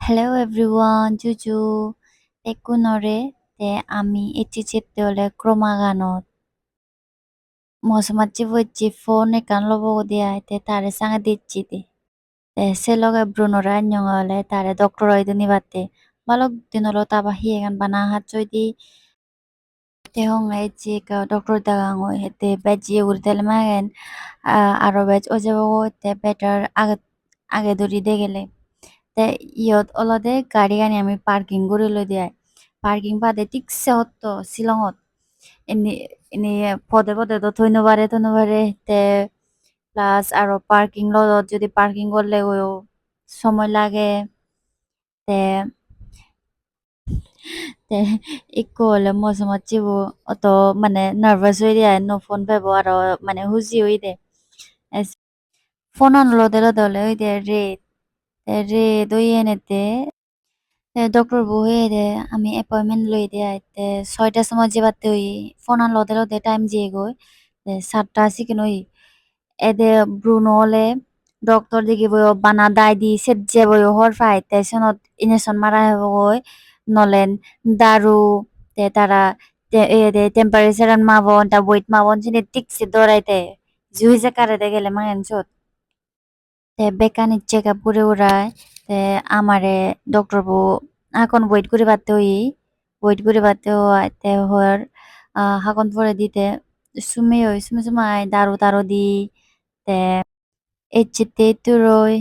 Hello everyone, Juju. Tekunore te ami ichichite ole kromaganot. Mosamatchi voichi phone ekan lobo dia te tare sanga dichiti. Te se loge Brunore anyong ole tare doctor oidu nibate. Balok dinolo taba hiegan bana hatchoidi te honga ichi ka doctor dagang oi te beji urtel magen aro bej ojebo te better age duri degele. Te iyot olode garigani ami parking guri loi diai. Parking bade ঠিকছে হতো শিলংত এনে এনে পদে পদে তো থইনো পারে তে plus আরো পার্কিং লজত যদি পার্কিং করলে সময় লাগে তে তে ইকো হলে মজা মাচিবো অত মানে নার্ভাস হয়ে যায় নো ফোন পাবো আরো মানে হুজি হই দে ফোন আন লদে হলে হই দে রেট ওই এনেতে ডক্টর বহে দে আমি অ্যাপয়েন্টমেন্ট লই দে আইতে 6টার সময় যেবাতে হই ফোন আন লদে টাইম দিয়ে গই 7টা সিকিন হই এদে ব্রুনো হলে ডক্টর দিকে বই বানা দাই দি সেট যে বই হর ফাই তে সনত ইনজেকশন মারা হবো গই নলেন দারু তে তারা এদে টেম্পারেচার মাবন তা ওয়েট মাবন জিনে টিকসি দরাইতে জুই যে কারে গেলে মায়েন তে বেকানি চেক আপ করে উড়ায় তে আমারে ডক্টর বউ হাকন ওয়েট করে বাতে হয় তে হর হাকন পরে দিতে সুমে সুমাই দারু দি তে এচিতে তুরই